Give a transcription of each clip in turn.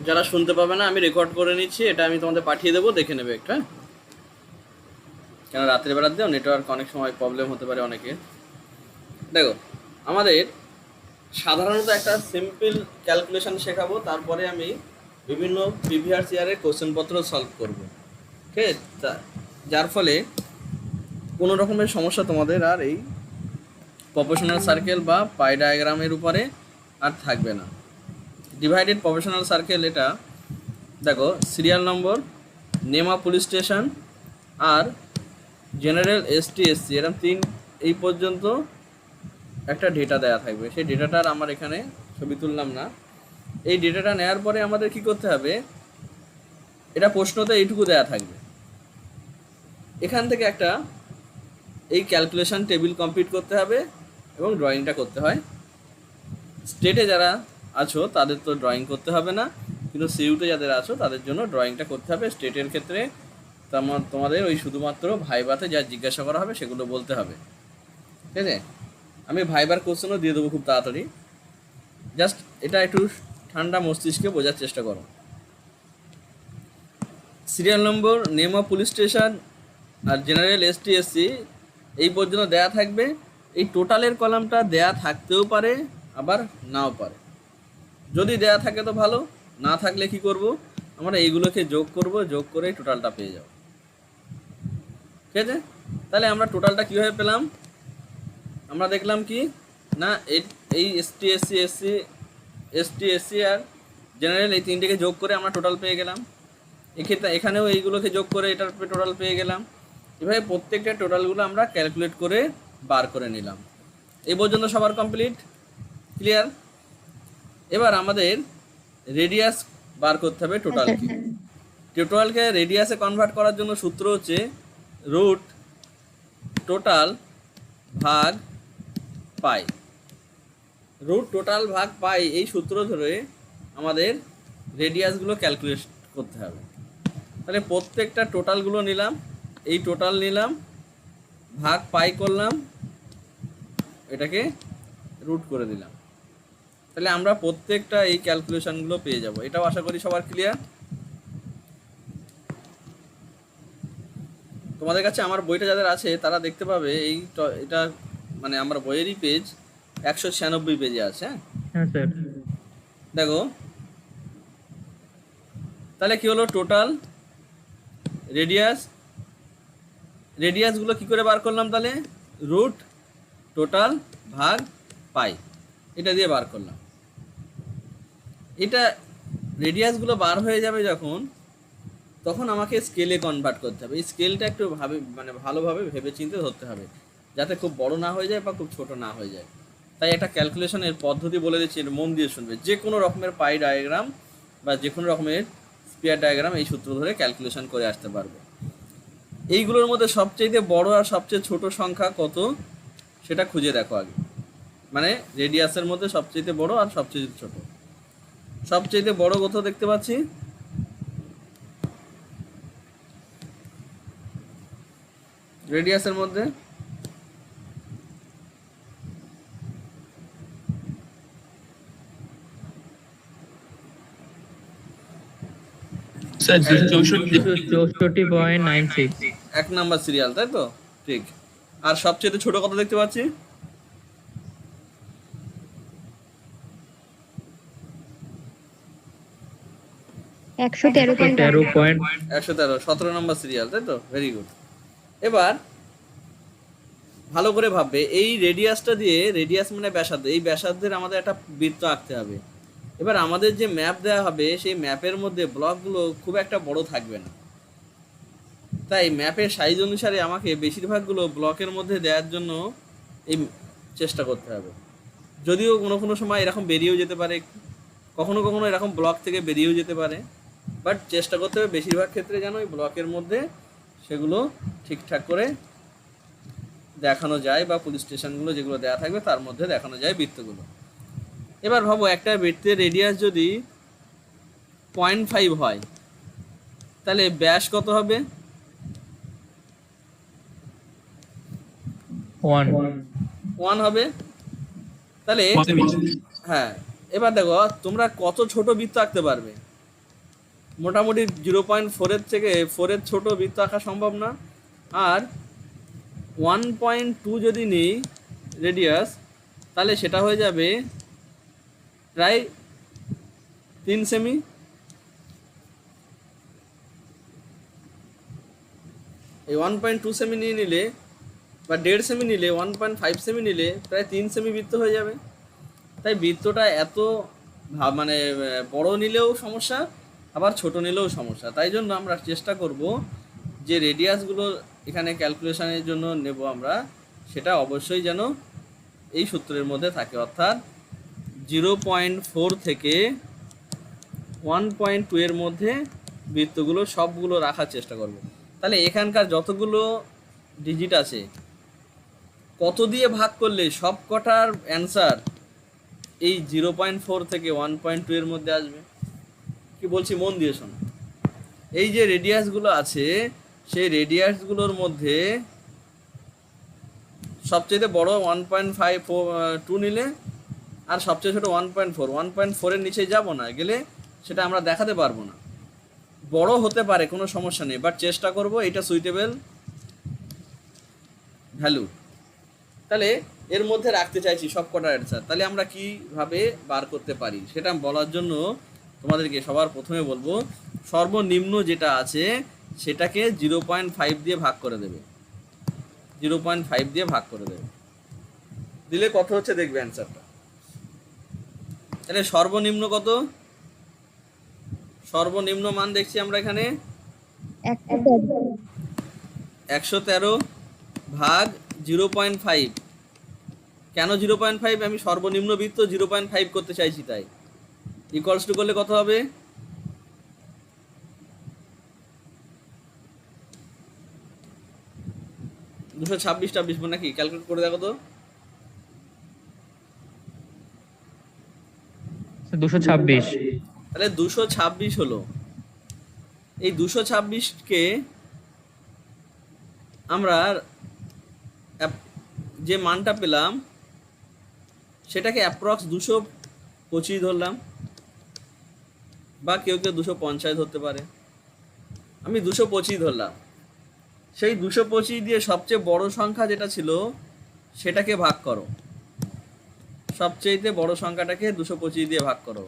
যারা শুনতে পাবে না আমি রেকর্ড করে নিচ্ছি, এটা আমি তোমাদের পাঠিয়ে দেবো, দেখে নেবে একটা। কেন রাতের বেলার দিয়েও নেটওয়ার্ক অনেক সময় প্রবলেম হতে পারে অনেকে। দেখো, আমাদের সাধারণত একটা সিম্পল ক্যালকুলেশন শেখাবো, তারপরে আমি বিভিন্ন প্রিভিয়াস ইয়ারের কোশ্চেনপত্র সলভ করব। ঠিক আছে? যার ফলে কোনো রকমের সমস্যা তোমাদের আর এই প্রপোর্শনাল সার্কেল বা পাই ডায়াগ্রামের উপরে আর থাকবে না। ডিভাইডেড প্রপোর্শনাল সার্কেল, এটা দেখো serial number, name of police station আর জেনারেল এসটি এসসি, এরকম এই পর্যন্ত একটা ডেটা দেওয়া থাকবে। সেই ডেটাটার আমার এখানে ছবি তুললাম না। এই ডেটাটা নেওয়ার পরে আমাদের কি করতে হবে, এটা প্রশ্নতে এইটুকু দেওয়া থাকবে, এখান থেকে একটা এই ক্যালকুলেশন টেবিল কমপ্লিট করতে হবে এবং ড্রয়িংটা করতে হয়। স্টেটে যারা আছো তাদের তো ড্রয়িং করতে হবে না, কিন্তু সিইউতে যাদের আছো তাদের জন্য ড্রয়িংটা করতে হবে। স্টেটের ক্ষেত্রে তোমাদের ওই শুধুমাত্র ভাইভাতে যা জিজ্ঞাসা করা হবে সেগুলো বলতে হবে। ঠিক আছে? আমি ভাইবার কোশ্চেনও দিয়ে দেবো খুব তাড়াতাড়ি, জাস্ট এটা একটু ঠান্ডা মস্তিষ্কে বোঝার চেষ্টা করো। Serial number, name of police station আর জেনারেল এসটি এসসি এই পর্যন্ত দেয়া থাকবে। এই টোটালের কলামটা দেয়া থাকতেও পারে আবার নাও পারে। যদি দেয়া থাকে তো ভালো, না থাকলে কি করব, আমরা এইগুলোকে যোগ করব, যোগ করে টোটালটা পেয়ে যাব। ঠিক আছে? তাহলে আমরা টোটালটা কীভাবে পেলাম, আমরা দেখলাম কি না, এই এসটি এসসি আর জেনারেল এই তিনটেকে যোগ করে আমরা টোটাল পেয়ে গেলাম। এক্ষেত্রে এখানেও এইগুলোকে যোগ করে এটার টোটাল পেয়ে গেলাম। এভাবে প্রত্যেকটা টোটালগুলো আমরা ক্যালকুলেট করে বার করে নিলাম। এই পর্যন্ত সবার কমপ্লিট, ক্লিয়ার? এবার আমাদের রেডিয়াস বার করতে হবে টোটালকে। টোটালকে রেডিয়াসে কনভার্ট করার জন্য সূত্র হচ্ছে রুট টোটাল ভাগ পাই। রুট টোটাল ভাগ পাই এই সূত্র ধরে আমাদের রেডিয়াসগুলো ক্যালকুলেট করতে হবে। তাহলে প্রত্যেকটা টোটালগুলো নিলাম, এই টোটাল নিলাম, ভাগ পাই করলাম, এটাকে রুট করে দিলাম। তাহলে আমরা প্রত্যেকটা এই ক্যালকুলেশনগুলো পেয়ে যাব। এটাও আশা করি সবার ক্লিয়ার। তোমাদের কাছে আমার বইটা যাদের আছে তারা দেখতে পাবে এটা মানে আমার বইয়েরই পেজ 196 পেজে আছে। হ্যাঁ স্যার। দেখো তাহলে কি হলো, টোটাল রেডিয়াসগুলো কি করে বার করলাম, তাহলে রুট টোটাল ভাগ পাই এটা দিয়ে বার করলাম। এটা রেডিয়াসগুলো বার হয়ে যাবে যখন, তখন আমাকে স্কেলে কনভার্ট করতে হবে। এই স্কেলটা একটু ভালোভাবে ভেবে চিন্তে ধরতে হবে, যাতে খুব বড় না হয়ে যায় বা খুব ছোট না হয়ে যায়। তাই একটা ক্যালকুলেশনের পদ্ধতি বলে দিচ্ছি, মন দিয়ে শুনবে। যে কোনো রকমের পাই ডায়াগ্রাম বা যে কোনো রকমের স্পিয়ার ডায়াগ্রাম এই সূত্র ধরে ক্যালকুলেশন করে আসতে পারবে। এইগুলোর মধ্যে সবচেয়ে বড় আর সবচেয়ে ছোট সংখ্যা কত সেটা খুঁজে দেখো আগে। মানে রেডিয়াসের মধ্যে সবচেয়ে বড় আর সবচেয়ে ছোট। সবচেয়ে বড় কোথাও দেখতে পাচ্ছি, রেডিয়াসের মধ্যে স্যার 64.96 এক নাম্বার সিরিয়াল, তাই তো? ঠিক। আর সবচেয়ে ছোট কত দেখতে পাচ্ছি, 113, 17 নম্বর সিরিয়াল, তাই তো? Very good. এবার ভালো করে ভাববে, এই রেডিয়াসটা দিয়ে, রেডিয়াস মানে ব্যাসার্ধ, এই ব্যাসার্ধের আমাদের একটা বৃত্ত আঁকতে হবে। এবার আমাদের যে ম্যাপ দেওয়া হবে সেই ম্যাপের মধ্যে ব্লকগুলো খুব একটা বড় থাকবে না, তাই ম্যাপের সাইজ অনুসারে আমাকে বেশিরভাগগুলো ব্লকের মধ্যে দেওয়ার জন্য এই চেষ্টা করতে হবে। যদিও কোনো কোনো সময় এরকম বেরিয়েও যেতে পারে, কখনো কখনো এরকম ব্লক থেকে বেরিয়েও যেতে পারে, বাট চেষ্টা করতে হবে বেশিরভাগ ক্ষেত্রে যেন ওই ব্লকের মধ্যে সেগুলো ঠিকঠাক করে দেখানো যায়, বা পুলিশ স্টেশনগুলো যেগুলো দেওয়া থাকবে তার মধ্যে দেখানো যায় বৃত্তগুলো। এবার ভাবো, একটা বৃত্তের রেডিয়াস যদি 0.5 হয়, তাহলে ব্যাস কত হবে? 1 হবে। তাহলে হ্যাঁ, এবার দেখো তোমরা কত ছোট বৃত্ত আঁকতে পারবে। মোটামুটি 0.4 থেকে 4 ছোট বৃত্ত আঁকা সম্ভব না। আর 1.2 যদি নিই রেডিয়াস, তাহলে সেটা হয়ে যাবে প্রায় 3 সেমি। এই 1.2 সেমি নিয়ে নিলে বা 1.5 সেমি নিলে, 1.5 সেমি নিলে প্রায় 3 সেমি বৃত্ত হয়ে যাবে। তাই বৃত্তটা এত মানে বড় নিলেও সমস্যা, আবার ছোট নিলেও সমস্যা। তাই জন্য আমরা চেষ্টা করব যে রেডিয়াসগুলো এখানে ক্যালকুলেশনের জন্য নেব আমরা, সেটা অবশ্যই যেন এই সূত্রের মধ্যে থাকে, অর্থাৎ 0.4 থেকে 1.2 এর মধ্যে বৃত্তগুলো সবগুলো রাখার চেষ্টা করব। তাহলে এখানকার যতগুলো ডিজিট আছে, কত দিয়ে ভাগ করলে সব কটার অ্যান্সার এই 0.4 থেকে 1.2 এর মধ্যে আসবে? কি বলছি মন দিয়ে শোনো। এই যে রেডিয়াসগুলো আছে, সেই রেডিয়াসগুলোর মধ্যে সবচেয়ে বড় 1.52 নিলে, আর সবচেয়ে ছোটো 1.4 এর নিচে যাব না, গেলে সেটা আমরা দেখাতে পারবো না। বড় হতে পারে, কোনো সমস্যা নেই, বাট চেষ্টা করব এটা সুইটেবল ভ্যালু। তাহলে এর মধ্যে রাখতে চাইছি সব কটার অ্যান্সার। তাহলে আমরা কীভাবে বার করতে পারি সেটা বলার জন্য তোমাদেরকে সবার প্রথমে বলবো, সর্বনিম্ন যেটা আছে সেটাকে 0.5 দিয়ে ভাগ করে দেবে। 0.5 দিয়ে ভাগ করে দেবে, দিলে কত হচ্ছে দেখবে অ্যান্সারটা। তাহলে সর্বনিম্ন কত? সর্বনিম্ন মান দেখছি আমরা এখানে 113 ভাগ 0.5। কেন 0.5? আমি সর্বনিম্ন বৃত্ত 0.5 করতে চাইছি, তাই ইকুয়ালস টু করলে কত হবে? 226 নাকি? ক্যালকুলেট করে দেখো তো। 226। তাহলে 226 হলো। এই 226কে আমরা যে মানটা পেলাম সেটাকে অ্যাপ্রক্স 225 ধরলাম, বা কেউ কেউ 250 ধরতে পারে। আমি 225 ধরলাম। সেই 225 দিয়ে সবচেয়ে বড় সংখ্যা যেটা ছিল সেটাকে ভাগ করো। সবচেয়ে বড় সংখ্যাটাকে 225 দিয়ে ভাগ করো।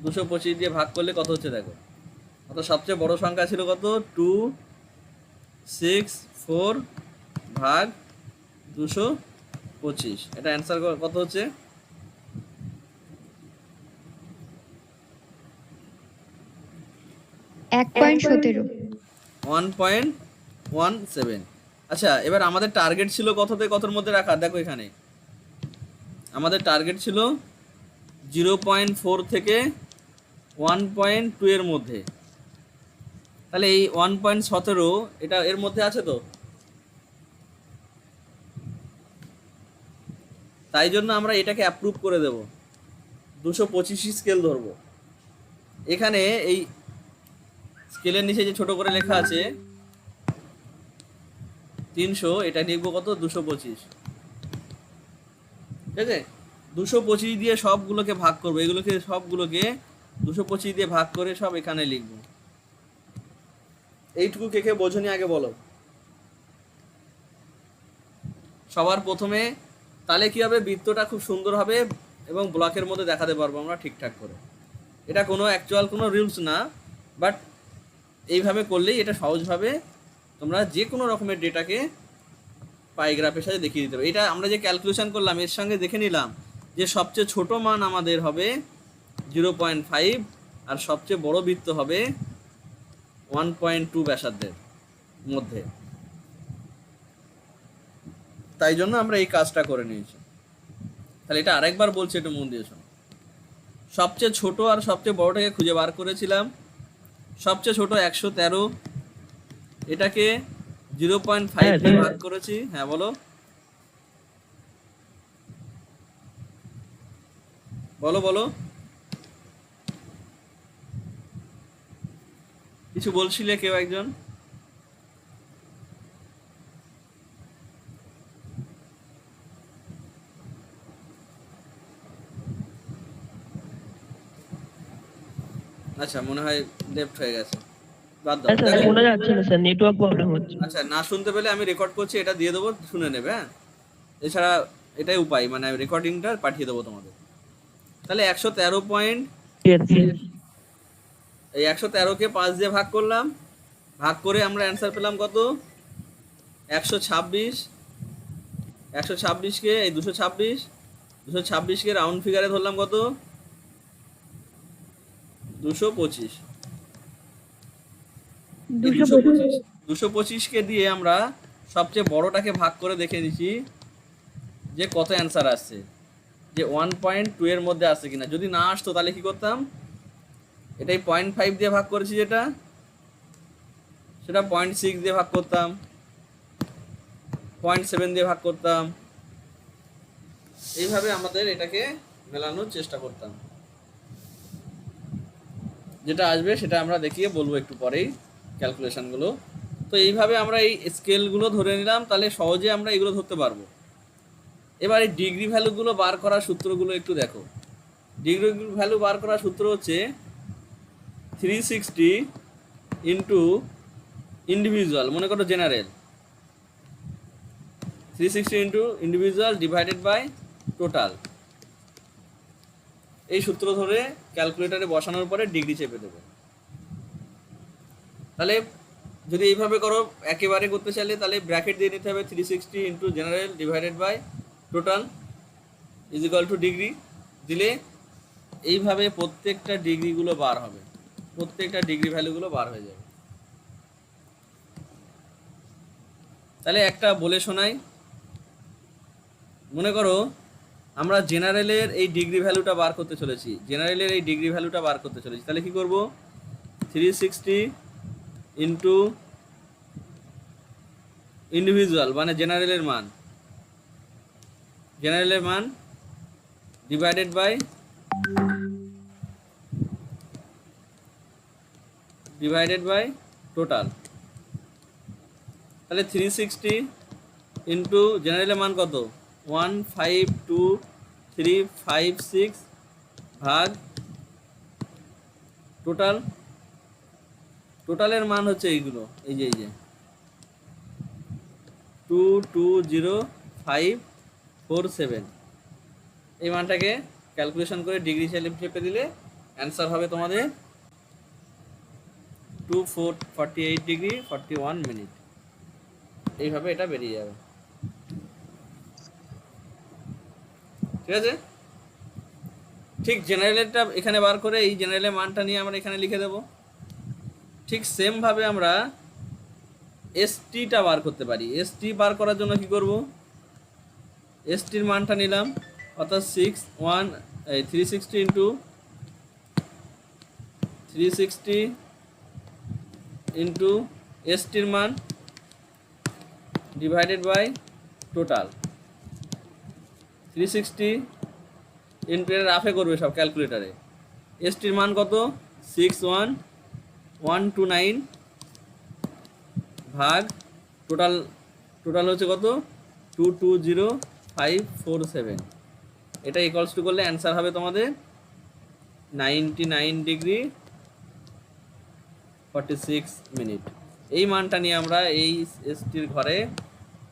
225 দিয়ে ভাগ করলে কত হচ্ছে দেখো। অত সবচেয়ে বড় সংখ্যা ছিল কত? 264 ভাগ 225। এটা অ্যান্সার কত হচ্ছে? 1.17। আচ্ছা, এবার আমাদের টার্গেট ছিল কত থেকে কতর মধ্যে রাখা? দেখো এখানে আমাদের টার্গেট ছিল 0.4 থেকে 1.2 এর মধ্যে। তাহলে এই 1.17 এটা এর মধ্যে আছে তো, তাই জন্য আমরা এটাকে অ্যাপ্রুভ করে দেব, 225 স্কেল ধরবো। এখানে এই স্কেলের নিচে যে ছোট করে লেখা আছে 300, এটা লিখবো কত? 225। ঠিক আছে, 225 দিয়ে সবগুলোকে ভাগ করবো, এগুলোকে সবগুলোকে 225 দিয়ে ভাগ করে সব এখানে লিখবো। এইটুকু কে কে বোঝনি আগে বলো। সবার প্রথমে তাহলে কি হবে, বৃত্তটা খুব সুন্দর হবে এবং ব্লকের মধ্যে দেখাতে পারবো আমরা ঠিকঠাক করে। এটা কোনো অ্যাকচুয়াল কোনো রুলস না, বাট এইভাবে করলেই এটা সহজভাবে তোমরা যে কোনো রকমের ডেটাকে পাইগ্রাফের সাথে দেখিয়ে দিতে পারবে। এটা আমরা যে ক্যালকুলেশন করলাম এর সঙ্গে দেখে নিলাম যে সবচেয়ে ছোট মান আমাদের হবে 0.5, আর সবচেয়ে বড় বৃত্ত হবে 1.2 ব্যাসার্ধের মধ্যে। তাই জন্য আমরা এই কাজটা করে নিয়েছি। তাহলে এটা আরেকবার বলছি, একটু মন দিয়ে শোনো। সবচেয়ে ছোট আর সবচেয়ে বড়টাকে খুঁজে বার করেছিলাম। সবচেয়ে ছোট 113, এটাকে 0.5 দিয়ে ভাগ করেছি। হ্যাঁ বলো বলো বলো, কিছু বলছিলে কেউ একজন? আচ্ছা, মনে হয় লেফট হয়ে গেছে, বাদ দাও। স্যার দেখো, শোনা যাচ্ছে না স্যার, নেটওয়ার্ক প্রবলেম হচ্ছে। আচ্ছা, না শুনতে পেলে আমি রেকর্ড করছি, এটা দিয়ে দেবো, শুনে নেবে। হ্যাঁ, এছাড়া এটাই উপায়, মানে আমি রেকর্ডিংটা পাঠিয়ে দেবো তোমাদের। তাহলে 113 পয়েন্ট, এই 113কে 5 দিয়ে ভাগ করলাম, ভাগ করে আমরা অ্যান্সার পেলাম কত? 126। 126কে এই 226, 226কে রাউন্ড ফিগারে ধরলাম কত? 225। এই 225, 225কে দিয়ে আমরা সবচেয়ে বড়টাকে ভাগ করে দেখে নিচ্ছি যে কত অ্যান্সার আসছে, যে 1.2 এর মধ্যে আসছে কিনা। যদি না আসতো তাহলে কি করতাম? এটাই 0.5 দিয়ে ভাগ করেছি যেটা, সেটা 0.6 দিয়ে ভাগ করতাম, 0.7 দিয়ে ভাগ করতাম। এইভাবে আমাদের এটাকে মেলানোর চেষ্টা করতাম। যেটা আসবে সেটা আমরা দেখিয়ে বলবো একটু পরেই ক্যালকুলেশনগুলো। তো এইভাবে আমরা এই স্কেলগুলো ধরে নিলাম, তাহলে সহজে আমরা এগুলো ধরতে পারবো। এবার এই ডিগ্রি ভ্যালুগুলো বার করার সূত্রগুলো একটু দেখো। ডিগ্রি ভ্যালু বার করার সূত্র হচ্ছে 360 ইন্টু ইন্ডিভিজুয়াল, মনে করো general, 360 into individual divided by total. এই সূত্র ধরে ক্যালকুলেটারে বসানোর পরে ডিগ্রি চেপে দেবে। তাহলে যদি এইভাবে করো একেবারে করতে চাইলে, তাহলে ব্র্যাকেট দিয়ে নিতে হবে 360 into general divided by total is equal to degree. দিলে এইভাবে প্রত্যেকটা ডিগ্রিগুলো বার হবে, প্রত্যেকটা ডিগ্রি ভ্যালুগুলো বার হয়ে যাবে। তাহলে একটা বলে শোনাই, মনে করো আমরা জেনারেলের এই ডিগ্রি ভ্যালুটা বার করতে চলেছি, জেনারেলের এই ডিগ্রি ভ্যালুটা বার করতে চলেছি। তাহলে কি করব? 360 ইন্টু ইন্ডিভিজুয়াল মানে জেনারেলের মান, জেনারেলের মান ডিভাইডেড বাই টোটাল। তাহলে 360 ইন্টু জেনারেলের মান কত? 152,356 ভাগ টোটাল। টোটালের মান হচ্ছে এইগুলো, এই যে 220,547। এই মানটাকে ক্যালকুলেশন করে ডিগ্রি চেপে দিলে অ্যান্সার হবে তোমাদের 2448 ডিগ্রি 41 মিনিট। এইভাবে এটা বেরিয়ে যাবে, ঠিক আছে? ঠিক জেনারেলেরটা এখানে বার করে এই জেনারেলের মানটা নিয়ে আমরা এখানে লিখে দেব। ঠিক সেমভাবে আমরা এসটিটা বার করতে পারি। এসটি বার করার জন্য কি করব? এসটির মানটা নিলাম, অর্থাৎ 360 ইন্টু 360 ইন্টু এসটির মান ডিভাইডেড বাই টোটাল। 360 ইন্টু, এর রাফে করবে সব ক্যালকুলেটারে। এসটির মান কত? 61129 ভাগ টোটাল, টোটাল হচ্ছে কত? 220547। এটা ইকুয়ালস টু করলে অ্যান্সার হবে তোমাদের 99 ডিগ্রি 46 মিনিট। এই মানটা নিয়ে আমরা এই এসটির ঘরে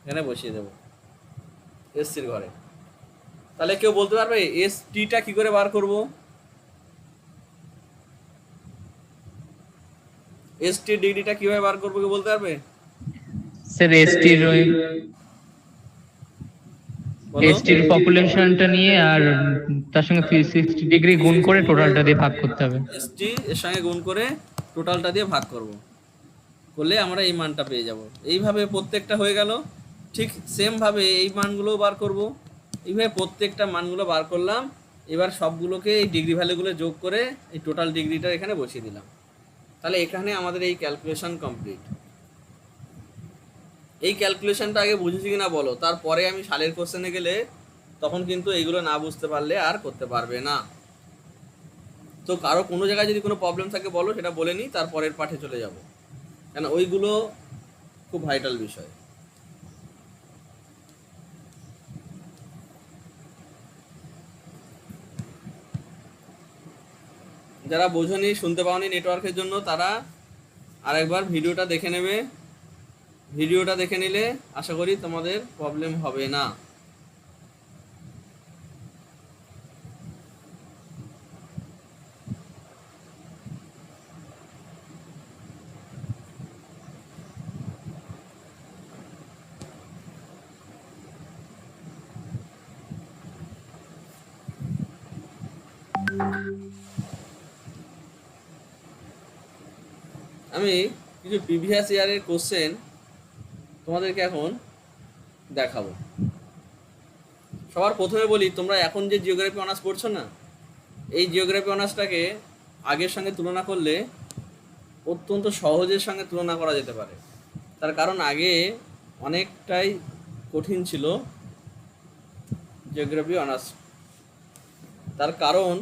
এখানে বসিয়ে দেব, এসটির ঘরে। তাহলে কেউ বলতে পারবে এসটিটা কি করে বার করব? এসটি ডিগ্রিটা কিভাবে বার করবো কেউ বলতে পারবে? স্যার এসটির পপুলেশনটা নিয়ে আর তার সঙ্গে 360 ডিগ্রি গুণ করে টোটালটা দিয়ে ভাগ করতে হবে। এসটি এর সঙ্গে গুণ করে টোটালটা দিয়ে ভাগ করব, করলে আমরা এই মানটা পেয়ে যাব। এইভাবে প্রত্যেকটা হয়ে গেল। ঠিক সেমভাবে এই মানগুলোও বার করব। এইভাবে প্রত্যেকটা মানগুলো বার করলাম। এবার সবগুলোকে এই ডিগ্রি ভ্যালুগুলো যোগ করে এই টোটাল ডিগ্রিটা এখানে বসিয়ে দিলাম। তাহলে এখানে আমাদের এই ক্যালকুলেশন কমপ্লিট। এই ক্যালকুলেশনটা আগে বুঝেছি কিনা বলো, তারপরে আমি সালের কোশ্চেনে গেলে তখন কিন্তু এইগুলো না বুঝতে পারলে আর করতে পারবে না। তো কারো কোনো জায়গায় যদি কোনো প্রবলেম থাকে বলো, সেটা বলে নিই, তারপরের পাঠে চলে যাব, কেন ওইগুলো খুব ভাইটাল বিষয়। যারা বোঝনি, শুনতে পাওনি নেটওয়ার্কের জন্য, তারা আরেকবার ভিডিওটা দেখে নেবে। ভিডিওটা দেখে নিলে আশা করি তোমাদের প্রবলেম হবে না। আমি কিছু প্রিভিয়াস ইয়ারের কোশ্চেন তোমাদেরকে এখন দেখাবো। সবার প্রথমে বলি, তোমরা এখন যে জিওগ্রাফি অনার্স পড়ছো না, এই জিওগ্রাফি অনার্সটাকে আগের সঙ্গে তুলনা করলে অত্যন্ত সহজের সঙ্গে তুলনা করা যেতে পারে। তার কারণ আগে অনেকটাই কঠিন ছিল জিওগ্রাফি অনার্স। তার কারণ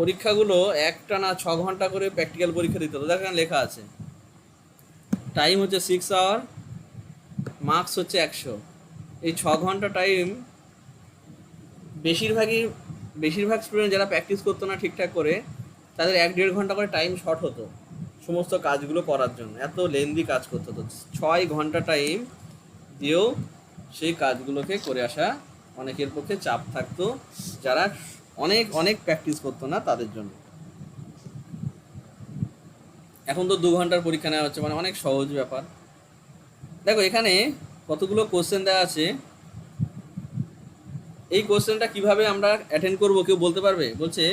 পরীক্ষাগুলো একটানা 6 ঘন্টা করে প্র্যাকটিক্যাল পরীক্ষা দিতে হতো। দেখেন লেখা আছে, টাইম হচ্ছে 6 আওয়ার, মার্কস হচ্ছে 100। এই 6 ঘন্টা টাইম বেশিরভাগ স্টুডেন্ট যারা প্র্যাকটিস করতো না ঠিকঠাক করে, তাদের 1-1.5 ঘন্টা করে টাইম শর্ট হতো সমস্ত কাজগুলো করার জন্য। এত লেন্দি কাজ করতে হতো, 6 ঘন্টা টাইম দিয়েও সেই কাজগুলোকে করে আসা অনেকের পক্ষে চাপ থাকতো, যারা অনেক অনেক প্র্যাকটিস করতো না তাদের জন্য। এখন তো 2 ঘন্টার পরীক্ষা নেওয়া হচ্ছে, মানে অনেক সহজ ব্যাপার। দেখো এখানে কতগুলো কোশ্চেন দেওয়া আছে। এই কোশ্চেনটা কিভাবে আমরা অ্যাটেন্ড করব কেউ বলতে পারবে? বলছে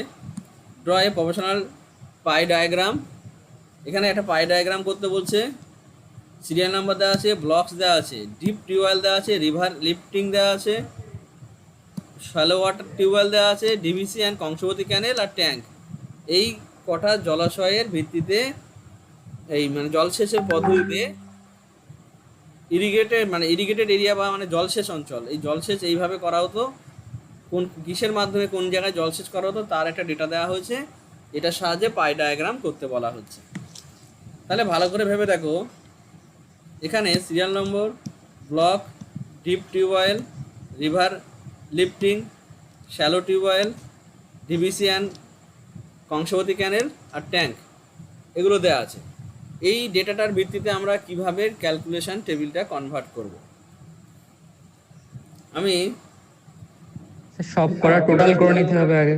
draw a professional pi diagram. এখানে একটা পাই ডায়াগ্রাম করতে বলছে, সিরিয়াল নাম্বার দেওয়া আছে, ব্লকস দেওয়া আছে, ডিপ টিউবওয়েল দেওয়া আছে, রিভার লিফটিং দেওয়া আছে, শ্যালো ওয়াটার টিউবওয়েল দেওয়া আছে, ডিভিসি অ্যান্ড কংসবতী ক্যানেল আর ট্যাঙ্ক। এই কটা জলাশয়ের ভিত্তিতে, এই মানে জলসেচের পদ্ধতিতে ইরিগেটেড এরিয়া বা মানে জলসেচ অঞ্চল, এই জলসেচ এইভাবে করা হতো, কোন কিসের মাধ্যমে কোন জায়গায় জলসেচ করা হতো তার একটা ডেটা দেওয়া হয়েছে। এটার সাহায্যে পাই ডায়াগ্রাম করতে বলা হচ্ছে। তাহলে ভালো করে ভেবে দেখো, এখানে serial number, block, deep tubewell, river lifting, shallow tubewell, DVC and Kangsabati canal আর ট্যাঙ্ক, এগুলো দেওয়া আছে। এই ডেটাটার ভিত্তিতে আমরা কিভাবে ক্যালকুলেশন টেবিলটা কনভার্ট করব। আমি সব করা টোটাল করে নিতে হবে আগে।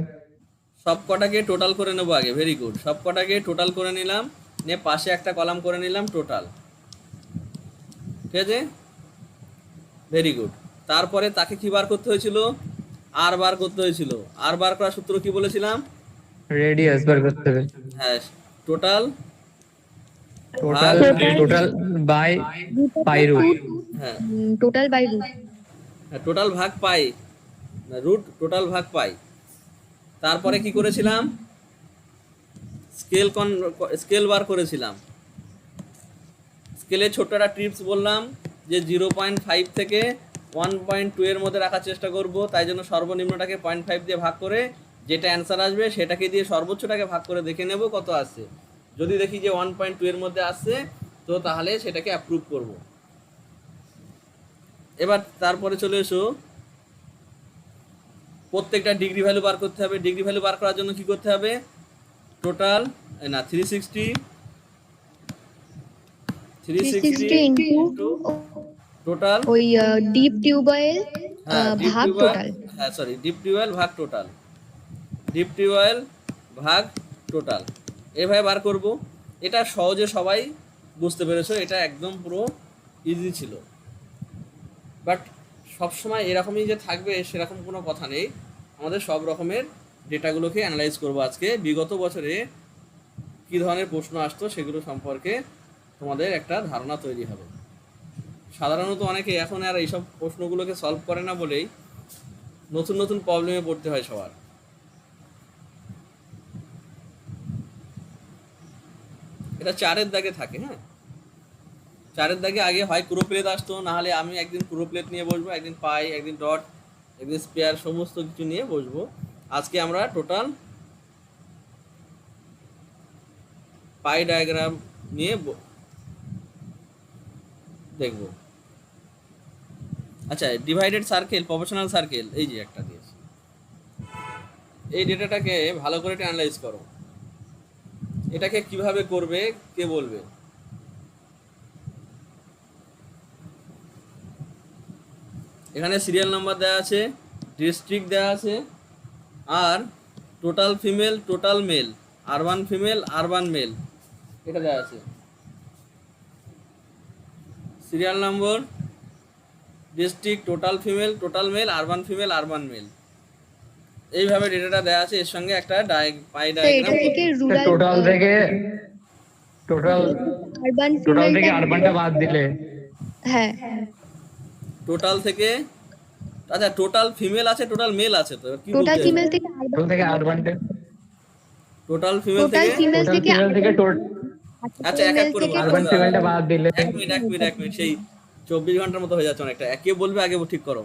সব কটাকে টোটাল করে নেবো আগে। ভেরি গুড, সব কটাকে টোটাল করে নিলাম, নিয়ে পাশে একটা কলাম করে নিলাম টোটাল। ঠিক আছে, ভেরি গুড। তারপরে তাকে কি বার করতে হয়েছিল? আর বার করতে হয়েছিল। আর বার করার সূত্র কি বলেছিলাম? রেডিয়াস বার করতে হবে। হ্যাঁ, total total total by pi root. হ্যাঁ, টোটাল বাই রুট। টোটাল ভাগ পাই, রুট টোটাল ভাগ পাই। তারপরে কি করেছিলাম? স্কেল বার করেছিলাম। স্কেলের ছোট্ট একটা টিপস বললাম যে 0.5 থেকে 1.2 এর মধ্যে রাখার চেষ্টা করব। তাই জন্য সর্বনিম্নটাকে 0.5 দিয়ে ভাগ করে যেটা অ্যান্সার আসবে সেটাকে দিয়ে সর্বোচ্চটাকে ভাগ করে দেখে নেব কত আসছে। যদি দেখি যে 1.2 এর মধ্যে আসছে, তো তাহলে সেটাকে অ্যাপ্রুভ করব। এবার তারপরে চলে এসো, প্রত্যেকটা ডিগ্রি ভ্যালু বার করতে হবে। ডিগ্রি ভ্যালু বার করার জন্য কি করতে হবে? টোটাল না 360 ইনটু টোটাল ওই ডিপ টিউবওয়েল ভাগ টোটাল। হ্যাঁ সরি, ডিপ টিউবওয়েল ভাগ টোটাল, ডিপ টিউবওয়েল ভাগ টোটাল, এভাবে বার করব। এটা সহজে সবাই বুঝতে পেরেছো, এটা একদম পুরো ইজি ছিল। বাট সবসময় এরকমই যে থাকবে সেরকম কোনো কথা নেই। আমাদের সব রকমের ডেটাগুলোকে অ্যানালাইজ করব আজকে। বিগত বছরে কী ধরনের প্রশ্ন আসতো সেগুলো সম্পর্কে তোমাদের একটা ধারণা তৈরি হবে। সাধারণত অনেকে এখন আর এইসব প্রশ্নগুলোকে সলভ করে না বলেই নতুন নতুন প্রবলেমে পড়তে হয় সবার। এটা 4-এর দাগে থাকে। হ্যাঁ, 4-এর দাগে আগে হয় ক্রোপ্লেট আসতো, না হলে আমি একদিন ক্রোপ্লেট নিয়ে বসবো, একদিন পাই, একদিন ডট, একদিন স্পেয়ার, সমস্ত কিছু নিয়ে বসবো। আজকে আমরা টোটাল পাই ডায়াগ্রাম নিয়ে দেখব। আচ্ছা, ডিভাইডেড সার্কেল, প্রফেশনাল সার্কেল, এই যে একটা দিয়েছে। এই ডেটাটাকে ভালো করে অ্যানালাইজ করো। এটাকে কিভাবে করবে কে বলবে? এখানে সিরিয়াল নাম্বার দেওয়া আছে, ডিস্ট্রিক্ট দেওয়া আছে, আর total female, total male, urban female, urban male, এটা দেওয়া আছে। Serial number, district, total female, total male, urban female, urban male, এইভাবে ডেটাটা দেওয়া আছে। এর সঙ্গে একটা পাই তো এটা ডায়াগ্রাম। থেকে রুরাল টোটাল থেকে টোটাল আরবান টোটাল থেকে ফিমেলটা আরবানটা বাদ দিলে হ্যাঁ টোটাল থেকে, আচ্ছা টোটাল ফিমেল আছে, টোটাল মেল আছে, তো কি টোটাল বলতে ফিমেল থেকে টোটাল থেকে আরবানটা টোটাল ফিমেল টোটাল থেকে, ফিমেল টোটাল থেকে ফিমেল থেকে আচ্ছা এক এক করে বলতে আরবান হবে। ফিমেলটা বাদ দিলে এক মিনিট সেই 24 ঘন্টার মতো হয়ে যাচ্ছে অনেকটা। একে বলবে, আগে ঠিক করো,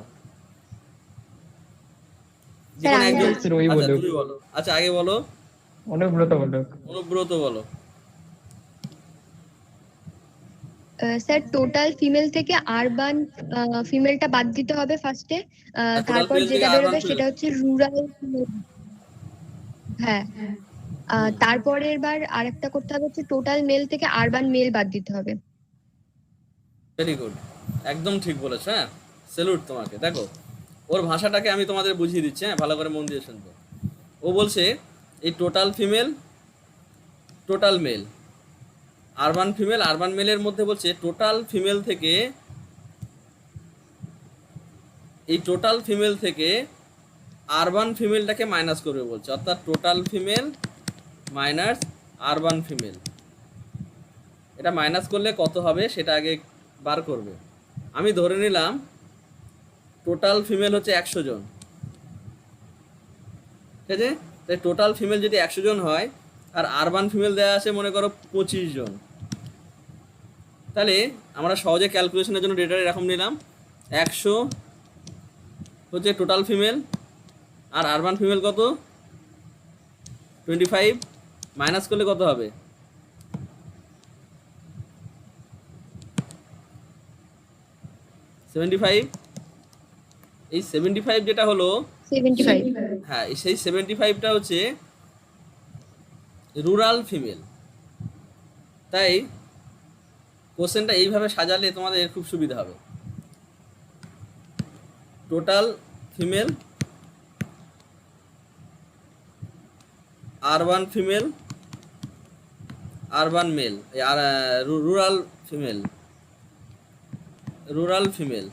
যে স্যার কোনো আমি একজন। বলছি। রোই আচ্ছা বলুক, তুমি বলো, আচ্ছা আগে বলো, অনুব্রত বলুক। অনুব্রত বলো। স্যার টোটাল ফিমেল থেকে আরবান ফিমেলটা বাদ দিতে হবে ফার্স্টে, আর টোটাল তারপর ফিমেল থেকে যেটা আরবান বেরোবে ফিমেল, সেটা হচ্ছে রুরাল। হ্যাঁ, তারপরের বার আরেকটা করতে হবে হচ্ছে টোটাল মেল থেকে আরবান মেল বাদ দিতে হবে। ভেরি গুড, একদম ঠিক বলেছ। হ্যাঁ, স্যালুট তোমাকে। দেখো ওর ভাষাটাকে আমি তোমাদের বুঝিয়ে দিচ্ছি, হ্যাঁ ভালো করে মন দিয়ে শুনবে। ও বলছে এই total female, total male, urban female, urban মেলের মধ্যে বলছে টোটাল ফিমেল থেকে, এই টোটাল ফিমেল থেকে আরবান ফিমেলটাকে মাইনাস করবে বলছে, অর্থাৎ total female minus urban female. এটা মাইনাস করলে কত হবে সেটা আগে বার করবে। আমি ধরে নিলাম টোটাল ফিমেল হচ্ছে 100 জন, ঠিক আছে? তাই টোটাল ফিমেল যদি 100 জন হয়, আর আরবান ফিমেল দেওয়া আছে মনে করো 25 জন, তাহলে আমরা সহজে ক্যালকুলেশনের জন্য ডেটা এরকম নিলাম, 100 হচ্ছে টোটাল ফিমেল, আর আরবান ফিমেল কত 25, মাইনাস করলে কত হবে? এই 75 যেটা হলো, 75। হ্যাঁ সেই 75টা হচ্ছে রুরাল ফিমেল। তাই কোশ্চেনটা এইভাবে সাজালে তোমাদের খুব সুবিধা হবে। Total female, urban female, urban male, আর rural female, rural female,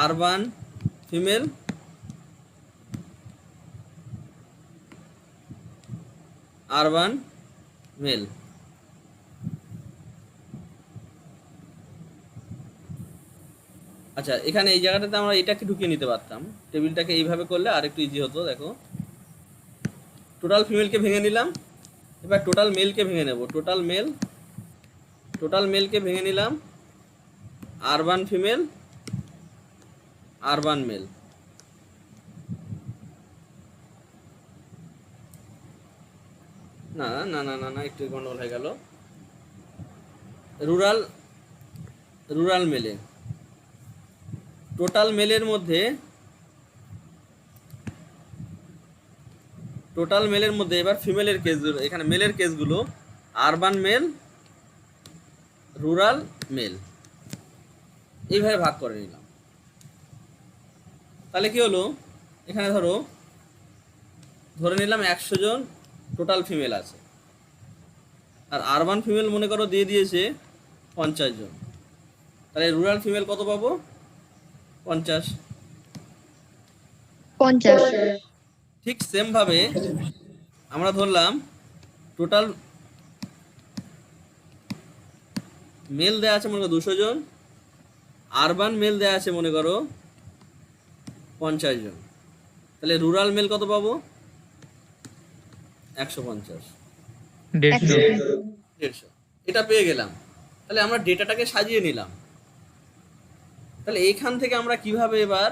urban female, urban male. আচ্ছা এখানে এই জায়গাটাতে আমরা এটাকে ঢুকিয়ে নিতে পারতাম, টেবিলটাকে এইভাবে করলে আর একটু ইজি হতো। দেখো টোটাল ফিমেলকে ভেঙে নিলাম, এবার টোটাল মেলকে ভেঙে নেব। টোটাল মেল, টোটাল মেলকে ভেঙে নিলাম, আরবান ফিমেল, আরবান মেল, না না না না না একটু গন্ডগোল হয়ে গেল। রুরাল, রুরাল মেলে, টোটাল মেলের মধ্যে, টোটাল মেলের মধ্যে এবার ফিমেলের কেসগুলো, এখানে মেলের কেসগুলো আরবান মেল, রুরাল মেল, এইভাবে ভাগ করে নিলাম। তাহলে কি হলো, এখানে ধরে নিলাম 100 জন টোটাল ফিমেল আছে, আর আরবান ফিমেল মনে করো দিয়ে দিয়েছে 50 জন, তাহলে রুরাল ফিমেল কত পাবো? 50। 50। ঠিক সেম ভাবে আমরা ধরলাম টোটাল মেল দেওয়া আছে মনে করো 200 জন, আরবান মেল দেওয়া আছে মনে করো 50 জন, তাহলে রুরাল মেল কত পাবো? 150, 150। এটা পেয়ে গেলাম। তাহলে আমরা ডেটাটাকে সাজিয়ে নিলাম। তাহলে এইখান থেকে আমরা কিভাবে এবার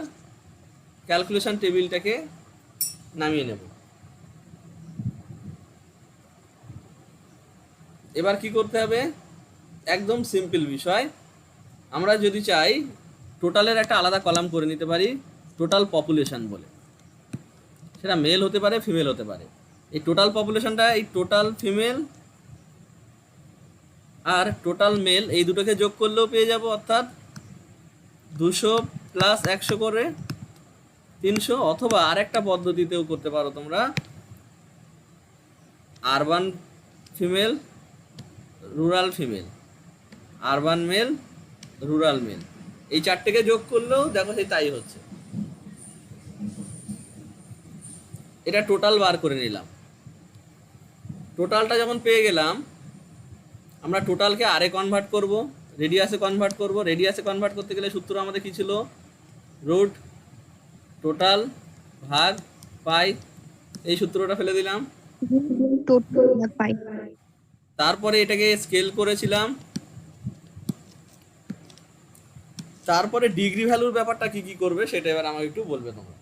ক্যালকুলেশন টেবিলটাকে নামিয়ে নেব? এবার কি করতে হবে? একদম সিম্পল বিষয়। আমরা যদি চাই টোটালের একটা আলাদা কলাম করে নিতে পারি, টোটাল পপুলেশন বলে। সেটা মেল হতে পারে, ফিমেল হতে পারে। এই টোটাল পপুলেশনটা, এই টোটাল ফিমেল আর টোটাল মেল এই দুটোকে যোগ করলেও পেয়ে যাব, অর্থাৎ 200 প্লাস 100 করে 300। অথবা আরেকটা পদ্ধতিতেও করতে পারো তোমরা, urban female, rural female, urban male, rural male, এই চারটেকে যোগ করলেও দেখো সেই তাই হচ্ছে। এটা টোটাল বার করে নিলাম। টোটালটা যখন পেয়ে গেলাম, আমরা টোটালকে আরে কনভার্ট করব, রেডিয়াসে কনভার্ট করব। রেডিয়াসে কনভার্ট করতে গেলে সূত্র আমাদের কি ছিল? রুট টোটাল ভাগ পাই, এই সূত্রটা ফেলে দিলাম। টোটাল পাই। তারপরে এটাকে স্কেল করেছিলাম। তারপরে ডিগ্রি ভ্যালুর ব্যাপারটা কি কি করবে সেটা এবার আমাকে একটু বলবে তোমরা।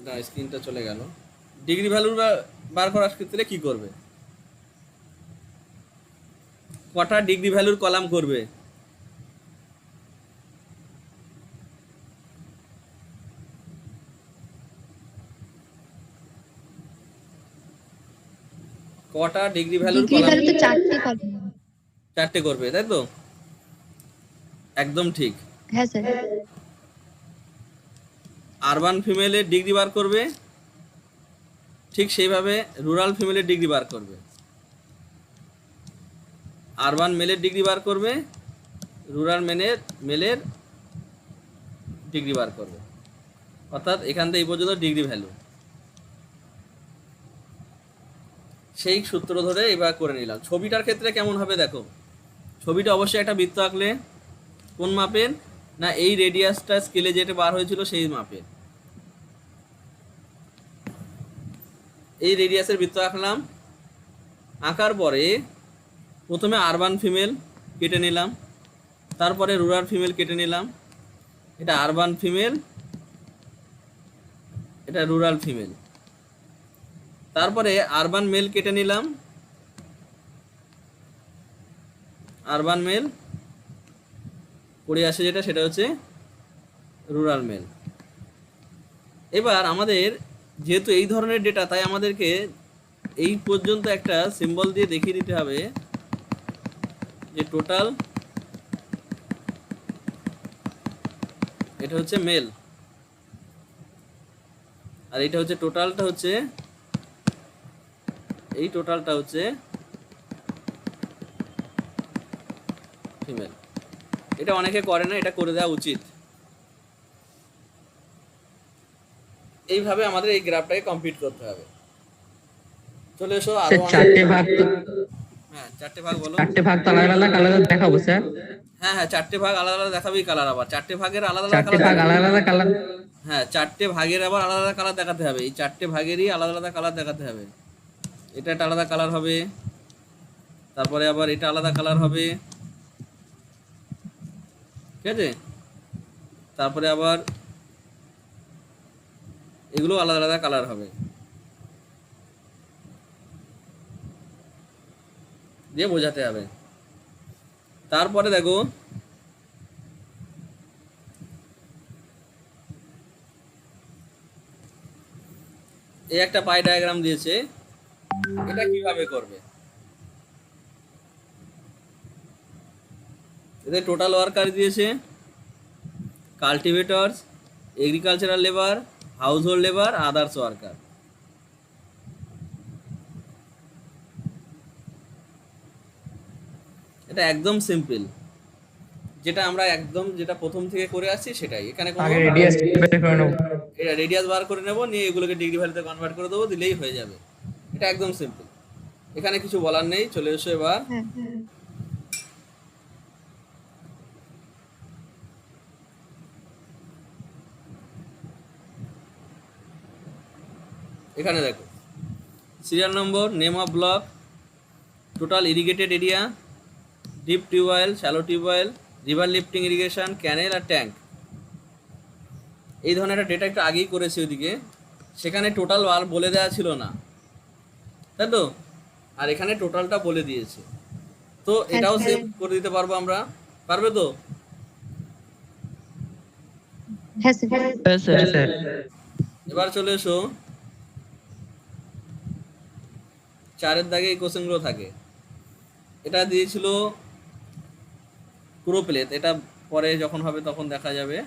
না, স্ক্রিনটা চলে গেল। ডিগ্রি ভ্যালুর বার করার ক্ষেত্রে কি করবে? কটা ডিগ্রি ভ্যালুর কলাম করবে? কটা ডিগ্রি ভ্যালুর ডিগ্রি কলাম? ভ্যালু তো 4টে কলাম। 4টে করবে, তাই তো? একদম ঠিক। হ্যাঁ স্যার। আরবান ফিমেলের ডিগ্রি বার করবে, ঠিক সেইভাবে রুরাল ফিমেলের ডিগ্রি বার করবে। আরবান মেলের ডিগ্রি বার করবে, রুরাল মেলের ডিগ্রি বার করবে। অর্থাৎ এখান থেকে এই পর্যন্ত ডিগ্রি ভ্যালু, সেই সূত্র ধরে এবার করে নিলাম। ছবিটার ক্ষেত্রে কেমন হবে দেখো। ছবিটা অবশ্যই একটা বৃত্ত আঁকলে, কোন মাপের? না, এই রেডিয়াসটা স্কেলে যেটা বার হয়েছিল সেই মাপের। এই রেডিয়াসের বৃত্ত আঁকলাম। আঁকার পরে প্রথমে আরবান ফিমেল কেটে নিলাম, তারপরে রুরাল ফিমেল কেটে নিলাম। এটা আরবান ফিমেল, এটা রুরাল ফিমেল। তারপরে আরবান মেল কেটে নিলাম, আরবান মেল। পড়ে আসে যেটা, সেটা হচ্ছে রুরাল মেল। এবার আমাদের যেহেতু এই ধরনের ডেটা, তাই আমাদেরকে এই পর্যন্ত একটা সিম্বল দিয়ে দেখিয়ে দিতে হবে যে টোটাল, এটা হচ্ছে মেল, আর এটা হচ্ছে টোটালটা হচ্ছে, এই টোটালটা হচ্ছে ফিমেল। এটা অনেকে করে না, এটা করে দেওয়া উচিত। এইভাবে আমাদের এই গ্রাফটাকে কমপ্লিট করতে হবে। চলে এসো আরো স্যার 4টে ভাগ তো, হ্যাঁ 4টে ভাগ বলো। 4টে ভাগ তো আলাদা আলাদা কালার দেখাবো স্যার? হ্যাঁ হ্যাঁ, 4টে ভাগ আলাদা আলাদা দেখাবেই কালার, আবার 4টে ভাগের আলাদা আলাদা 4টে ভাগ কালার। আলাদা আলাদা কালার। হ্যাঁ, 4টে ভাগের আবার আলাদা আলাদা কালার দেখাতে হবে। এই 4টে ভাগেরই আলাদা আলাদা কালার দেখাতে হবে। এটা একটা আলাদা কালার হবে, তারপরে আবার এটা আলাদা কালার হবে, ঠিক আছে? তারপরে আবার এগুলো আলাদা আলাদা কালার হবে, দিয়ে বোঝাতে হবে। তারপরে দেখো এই একটা পাই ডায়াগ্রাম দিয়েছে, এটা কিভাবে করবে? এদের টোটাল ওয়ার্কার দিয়েছে, cultivators, agricultural labour, household labour, others worker. এটা একদম সিম্পল, যেটা আমরা একদম যেটা প্রথম থেকে করে আসছি সেটাই। এখানে কোনো আগে রেডিয়াস বের করে নেব। এটা রেডিয়াস বার করে নেব, নিয়ে এগুলোকে ডিগ্রি ভ্যালুতে কনভার্ট করে দেবো, দিলেই হয়ে যাবে। এটা একদম সিম্পল, এখানে কিছু বলার নেই। চলে এসো এবার হ্যাঁ। এখানে দেখো serial number, name of block, total irrigated area, deep tubewell, shallow tubewell, river lifting irrigation, canal আর ট্যাঙ্ক। এই ধরনের একটা ডেটা একটু আগেই করেছি ওইদিকে, সেখানে টোটাল বলে দেওয়া ছিল না, তাই তো? আর এখানে টোটালটা বলে দিয়েছে। তো এটাও সেভ করে দিতে পারবো আমরা, পারবে তো? হ্যাঁ স্যার। হ্যাঁ স্যার। হ্যাঁ স্যার। এবার চলে এসো 4-এর দাগে এই কোশ্চেনগুলো থাকে। এটা দিয়েছিল পুরো প্লেট, এটা পরে যখন হবে তখন দেখা যাবে।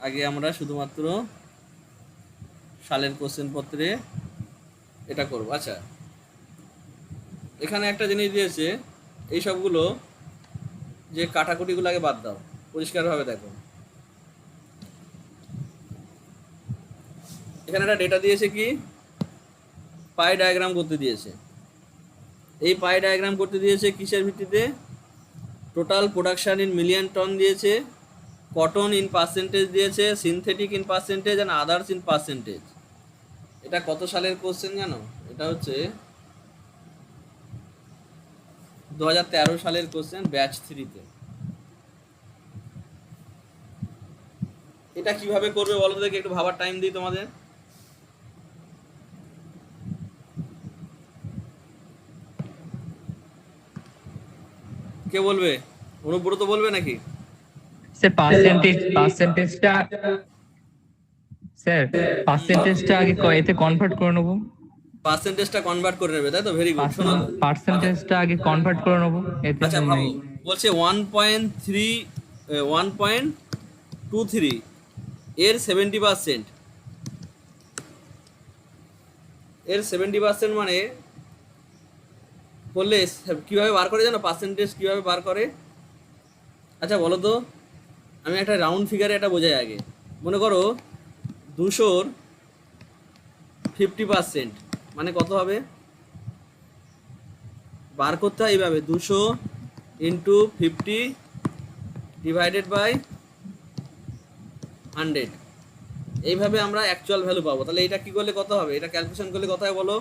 আগে আমরা শুধুমাত্র সালের কোশ্চেন পত্রে এটা করব। আচ্ছা, এখানে একটা জিনিস দিয়েছে, এই সবগুলো যে কাটাকুটিগুলো আগে বাদ দাও, পরিষ্কারভাবে দেখো। এখানে একটা ডেটা দিয়েছে কি, পাই ডায়াগ্রাম করতে দিয়েছে। এই পাই ডায়াগ্রাম করতে দিয়েছে কিসের ভিত্তিতে? Total production in million ton দিয়েছে, কটন ইন পার্সেন্টেজ দিয়েছে, synthetic in percentage and others in percentage. এটা কত সালের কোশ্চেন জানো? এটা হচ্ছে 2013 সালের কোশ্চেন, ব্যাচ 3-তে। এটা কিভাবে করবে বলো তো দেখি, একটু ভাবার টাইম দিই তোমাদের। কে বলবে? অনুব্রত বলবে নাকি? স্যার পার্সেন্টেজটা স্যার পার্সেন্টেজটা আগে এতে কনভার্ট করে নেবো। পার্সেন্টেজটা কনভার্ট করে নেবে, তাই তো? Very good. শোনো, পার্সেন্টেজটা আগে কনভার্ট করে নেবো এতে। আচ্ছা ভাবো, বলছে 1.23 এর 70%, এর 70% মানে করলে কিভাবে বার করে জানো? পার্সেন্টেজ কিভাবে বার করে? আচ্ছা বলো তো, আমি একটা রাউন্ড ফিগারে এটা বোঝাই আগে। মনে করো 200-র 50% মানে কত হবে? বার করতে হয় এইভাবে, 200 ইন্টু 50 ডিভাইডেড বাই 100। এইভাবে আমরা অ্যাকচুয়াল ভ্যালু পাবো। তাহলে এটা কি করলে কত হবে? এটা ক্যালকুলেশন করলে কত হয় বলো?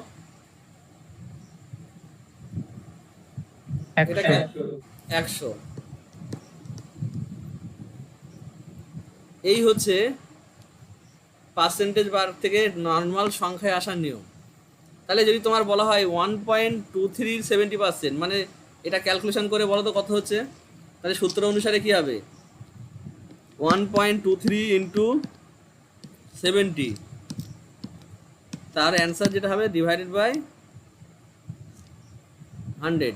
এটা 100। এই হচ্ছে পার্সেন্টেজ বার থেকে নর্মাল সংখ্যায় আসার নিয়ম। তাহলে যদি তোমার বলা হয় 1.23 70%, মানে এটা ক্যালকুলেশন করে বলো তো কত হচ্ছে? তাহলে সূত্র অনুসারে কি হবে? 1.23 ইন্টু 70, তার অ্যান্সার যেটা হবে ডিভাইডেড বাই 100,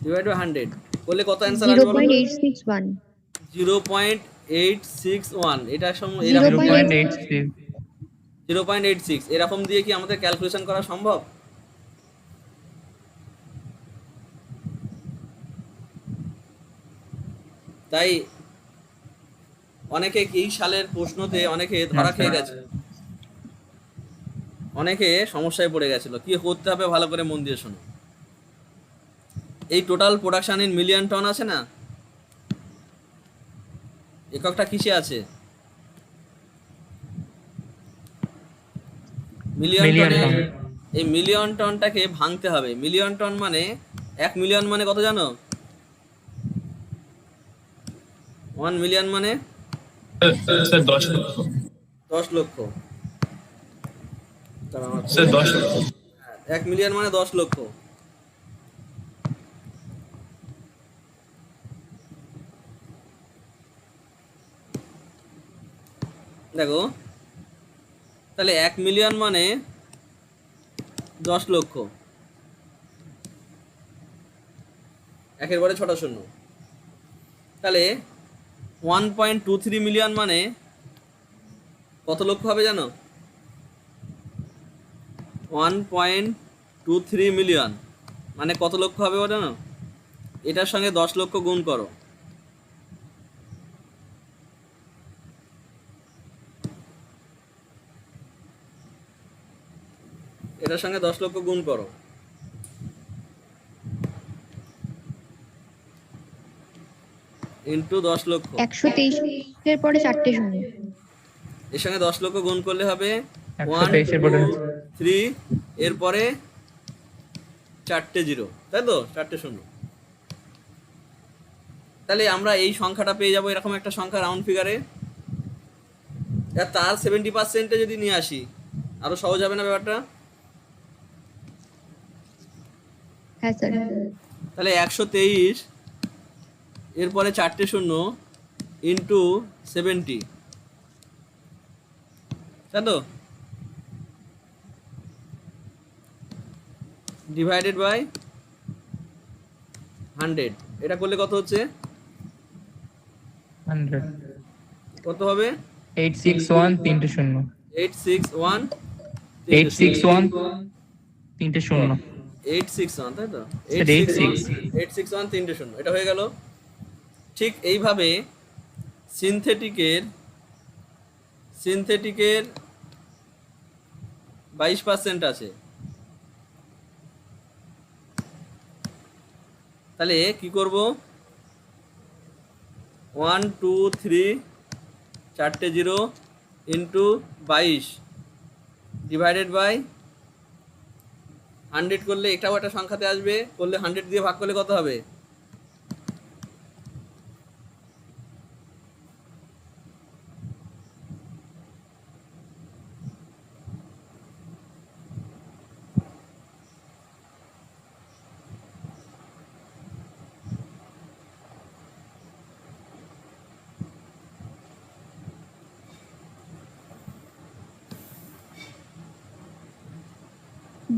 ডিভাইড বাই 100 করলে কত অ্যান্সার আসবে বলো? 0.861। 0.861। এটার সময় 0.86। 0.86 এরকম দিয়ে কি আমাদের ক্যালকুলেশন করা সম্ভব? তাই অনেকে এই সালের প্রশ্নতে অনেকে ধরা খেয়ে গেছে, অনেকে সমস্যায় পড়ে গেছিল। কি করতে হবে ভালো করে মন দিয়ে শোনো। এই total production in million ton আছে না, এককটা কিসে আছে? মিলিয়ন টনে। এই মিলিয়ন টনটাকে ভাঙতে হবে। মিলিয়ন টন মানে 1 মিলিয়ন মানে কত জানো? 1 মিলিয়ন মানে স্যার 10 লক্ষ। 10 লক্ষ। স্যার 10 লক্ষ। 1 মিলিয়ন মানে 10 লক্ষ। দেখো, তাহলে 1 মিলিয়ন মানে 10 লক্ষ, একের পরে 6টা শূন্য। তাহলে 1.23 মিলিয়ন মানে কত লক্ষ হবে জানো? 1.23 মিলিয়ন মানে কত লক্ষ হবে জানো? এটার সঙ্গে 10 লক্ষ গুণ করো। এটার সঙ্গে 10 লক্ষ গুণ করো। ইন্টু 10 লক্ষ। 123 এর পরে 4টে শূন্য। এর সঙ্গে 10 লক্ষ গুণ করলে হবে 123 এর পরে 3, এরপরে 4টে জিরো, তাই তো? 4টে শূন্য। তাহলে আমরা এই সংখ্যাটা পেয়ে যাবো, এরকম একটা সংখ্যা রাউন্ড ফিগারে। তার 70% যদি নিয়ে আসি, আরো সহজ হবে না ব্যাপারটা? হ্যাঁ স্যার। তাহলে 123 এরপরে 4টে শূন্য ইন্টু 70, তাই তো, ডিভাইডেড বাই 100। এটা করলে কত হচ্ছে, 100 কত হবে? 861 3 শূন্য 861 861 3 শূন্য 861, তাই তো, স্যার 86 861 3 শূন্য, এটা হয়ে গেল। ঠিক এইভাবে সিনথেটিকের 22% আছে। তাহলে কি করব, 1 2 3 4টে 0 ইন্টু 22 ডিভাইডেড বাই 100 করলে এটাও একটা সংখ্যাতে আসবে, করলে 100 দিয়ে ভাগ করলে কত হবে?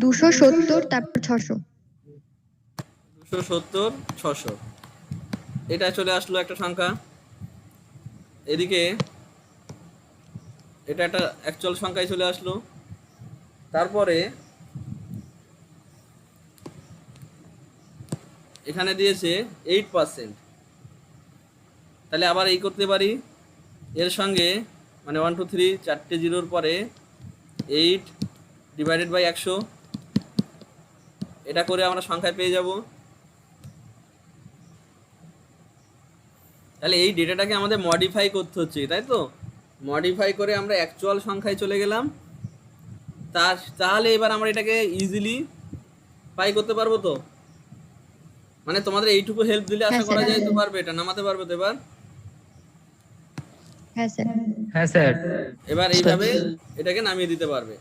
দুশো 270 তারপর 600। 270 600, এটা চলে আসলো একটা সংখ্যা। এদিকে এটা একটা অ্যাকচুয়াল সংখ্যায় চলে আসলো। তারপরে এখানে দিয়েছে 8%, তাহলে আবার এই করতে পারি এর সঙ্গে, মানে 1 2 3 4টে 0-র পরে 8 ডিভাইডেড বাই 100, এটা করে আমরা সংখ্যায় পেয়ে যাব। তাহলে এই ডেটাটাকে আমাদের মডিফাই করতে হচ্ছে, তাই তো, মডিফাই করে আমরা অ্যাকচুয়াল সংখ্যায় চলে গেলাম। তাহলে এবার আমরা এটাকে ইজিলি পাই করতে পারবো তো, মানে তোমাদের এইটুকু হেল্প দিলে আশা করা যায় তো পারবে, এটা নামাতে পারবে তো এবার। হ্যাঁ স্যার। হ্যাঁ স্যার এবার এইভাবে এটাকে নামিয়ে দিতে পারবে।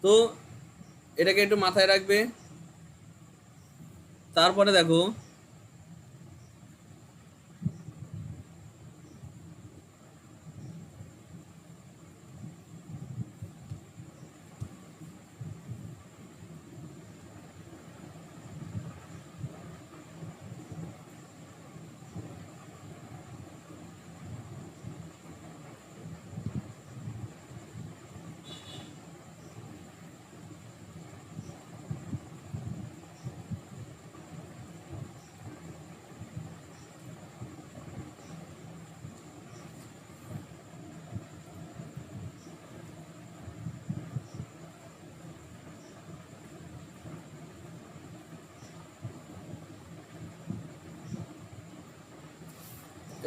তো এটাকে একটু মাথায় রাখবে। তারপরে দেখো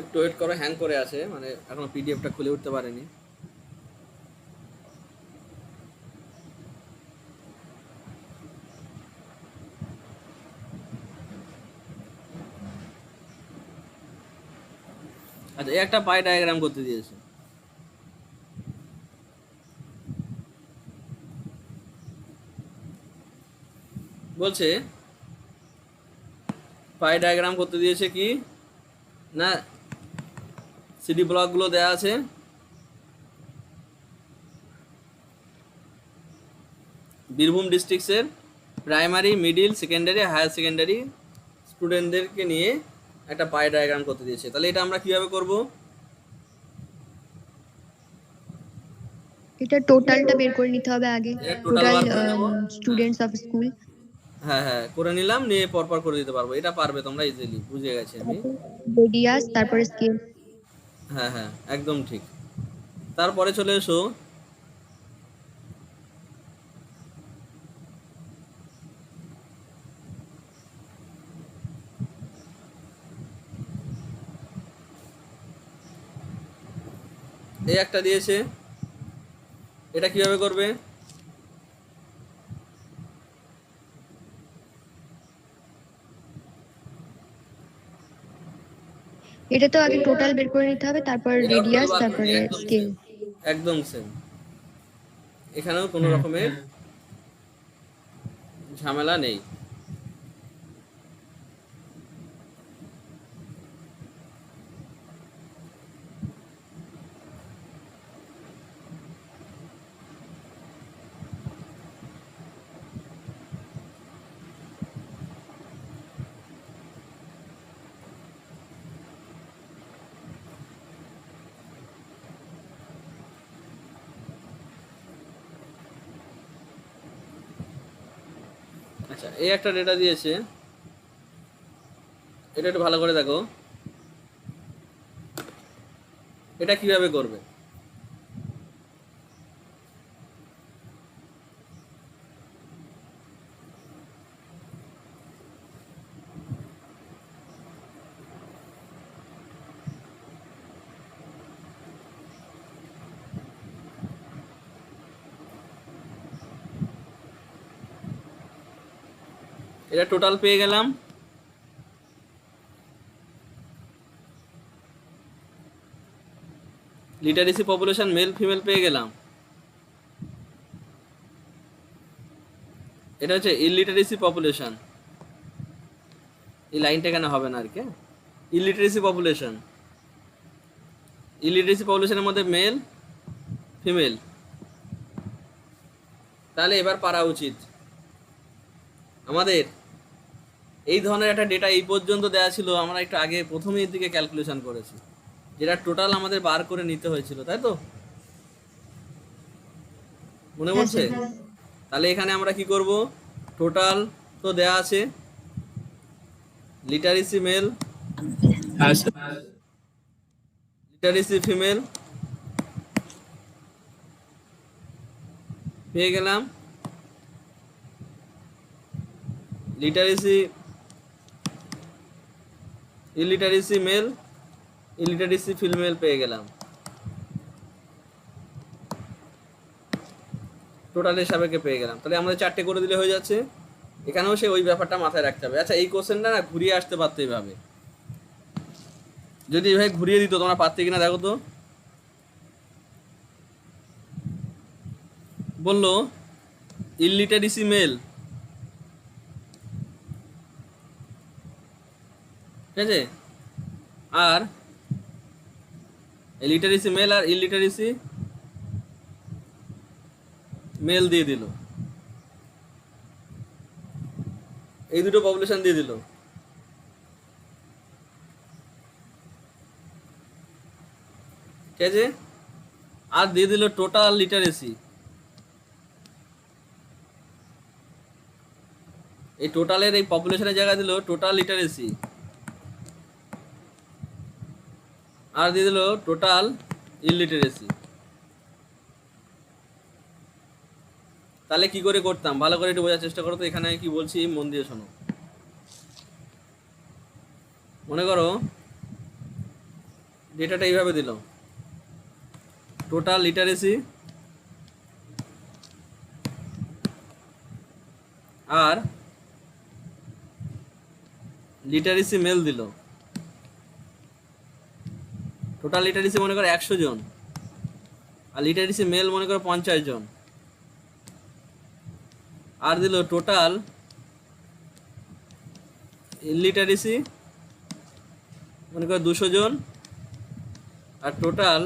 একটু ওয়েট করো, হ্যাং করে আছে, মানে এখনো পিডিএফটা খুলে উঠতে পারেনি। আচ্ছা, এই একটা পাই ডায়াগ্রাম করতে দিয়েছে। বলছে পাই ডায়াগ্রাম করতে দিয়েছে কি না, সিডি ব্লকগুলো দেয়া আছে, বীরভূম ডিস্ট্রিক্টসের primary, middle, secondary, higher secondary স্টুডেন্টদেরকে নিয়ে একটা পাই ডায়াগ্রাম করতে দিয়েছে। তাহলে এটা আমরা কিভাবে করব? এটা টোটালটা বের করে নিতে হবে আগে, টোটাল টোটাল বার করে নেব। Students of school. হ্যাঁ হ্যাঁ, করে নিলাম, নিয়ে পরপর করে দিতে পারবো, এটা পারবে তোমরা ইজিলি, বুঝে গেছি আমি। রেডিয়াস তারপরে স্কেল। হ্যাঁ হ্যাঁ, একদম ঠিক। তারপরে চলে এসো এই একটা দিয়েছে, এটা কিভাবে করবে? এটা তো আগে টোটাল বের করে নিতে হবে, তারপর এটাও রেডিয়াস total বার করে তারপরে নিই, একদম স্কেল। same, একদম সেম। এখানেও কোনো রকমের ঝামেলা নেই। আচ্ছা, এই একটা ডেটা দিয়েছে, এটা একটু ভালো করে দেখো, এটা কিভাবে করবে। এটা টোটাল পেয়ে গেলাম, লিটারেসি পপুলেশন মেল ফিমেল পেয়ে গেলাম, এটা হচ্ছে ইলিটারেসি পপুলেশন, এই লাইনটা এখানে হবে না আর কি। ইলিটারেসি পপুলেশন, ইলিটারেসি পপুলেশনের মধ্যে মেল ফিমেল। তাহলে এবার পারা উচিত আমাদের এই ধরনের একটা ডেটা এই পর্যন্ত দেওয়া ছিল, আমরা একটু আগে প্রথমের দিকে ক্যালকুলেশন করেছি, যেটা টোটাল আমাদের বার করে নিতে হয়েছিল, তাই তো মনে পড়ছে? তাহলে এখানে আমরা কি করব, টোটাল তো দেয়া আছে, লিটারেসি মেল হ্যাঁ স্যার। লিটারেসি ফিমেল পেয়ে গেলাম, literacy illiteracy male illiteracy female পেয়ে গেলাম, টোটালের সাপেক্ষে পেয়ে গেলাম। তাহলে আমাদের 4টে করে দিলে হয়ে যাচ্ছে। এখানেও সে ওই ব্যাপারটা মাথায় রাখতে হবে। আচ্ছা, এই কোশ্চেনটা না ঘুরিয়ে আসতে পারতো এইভাবে, যদি এইভাবে ঘুরিয়ে দিত তোমরা পারতে কিনা দেখো তো। বললো ইলিটারেসি মেল, ঠিক আছে, আর লিটারেসি মেল আর ইলিটারেসি মেল দিয়ে দিল, এই দুটো পপুলেশন দিয়ে দিল, ঠিক আছে, আর দিয়ে দিল টোটাল লিটারেসি। এই টোটালের এই পপুলেশনের জায়গায় দিল টোটাল লিটারেসি, আর দিয়ে দিল টোটাল ইলিটারেসি। তাহলে কি করে করতাম ভালো করে একটু বোঝার চেষ্টা করো তো, এখানে কি বলছি মন দিয়ে শোনো। মনে করো ডেটাটা এইভাবে দিল, টোটাল লিটারেসি আর লিটারেসি মেল দিল, টোটাল লিটারেসি মনে করো 100 জন, আর লিটারেসি মেল মনে করো 50 জন, আর দিল টোটাল ইলিটারেসি মনে করো 200 জন, আর টোটাল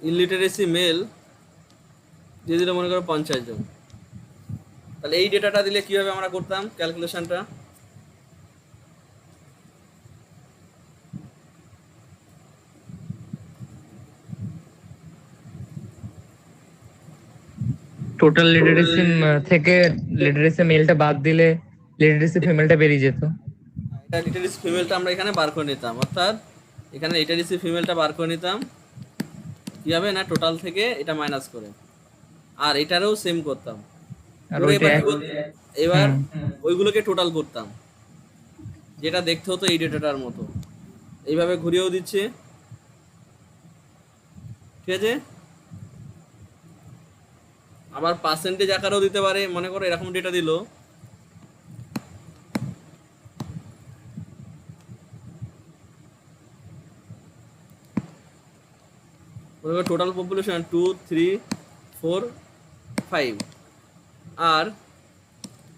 ইলিটারেসি মেল দিয়ে দিল মনে করো 50 জন। তাহলে এই ডেটাটা দিলে কিভাবে আমরা করতাম ক্যালকুলেশনটা? টোটাল লিটারেসি থেকে লিটারেসি মেলটা বাদ দিলে লিটারেসি ফিমেলটা বেরিয়ে যেত। এটা লিটারেসি ফিমেলটা আমরা এখানে বার করে নিতাম, অর্থাৎ এখানে লিটারেসি ফিমেলটা বার করে নিতাম কিভাবে না, টোটাল থেকে এটা মাইনাস করে, আর এটারও সেম করতাম। আর পুরো ওইটা এবার ওইগুলোকে টোটাল করতাম, যেটা দেখতে হতো এই ডেটাটার মতো, এইভাবে ঘুরিয়েও দিচ্ছে, ঠিক আছে। আবার পার্সেন্টেজ আকারেও দিতে পারে, মনে করো এরকম ডেটা দিল, টোটাল পপুলেশন 2, 3, 4, 5, আর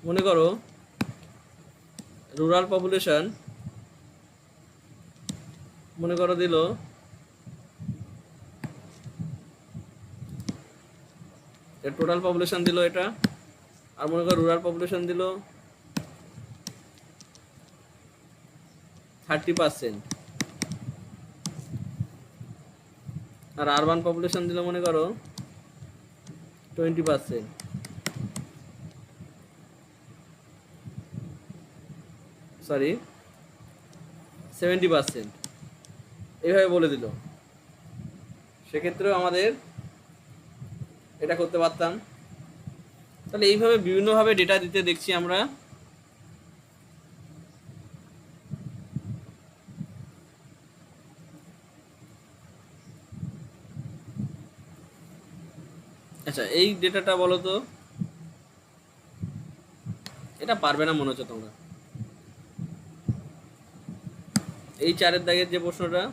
মনে করো রুরাল পপুলেশন মনে করো দিল টোটাল পপুলেশন দিল এটা, আর মনে করো রুরাল পপুলেশন দিল 30%, আর আরবান পপুলেশন দিলে মনে করো 20%, সরি 70%, এইভাবে বলে দিল, সেক্ষেত্রেও আমাদের এটা করতে পারতাম। তাহলে এইভাবে বিভিন্নভাবে ডেটা দিতে দেখছি আমরা। আচ্ছা এই ডেটাটা বলো তো, এটা পারবে না মনে হচ্ছে তোমরা। এই 4 দাগের যে প্রশ্নটা,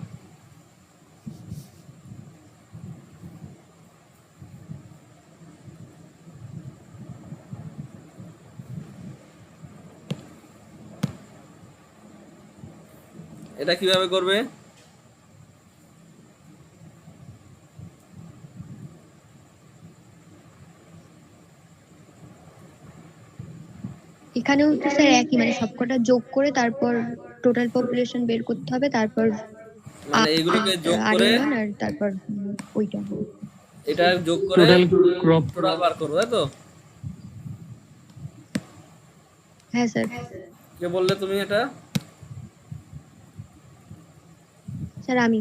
এটা কিভাবে করবে? এখানেও তো স্যার একই, মানে সবকটা যোগ করে তারপর টোটাল পপুলেশন বের করতে হবে, তারপর মানে এইগুলোকে যোগ করে আরিয়ান আর তারপর ওইটা। এটা যোগ করে টোটাল ক্রপ টোটাল বার করবো, তাই তো? হ্যাঁ স্যার। কে বললে তুমি এটা? স্যার আমি।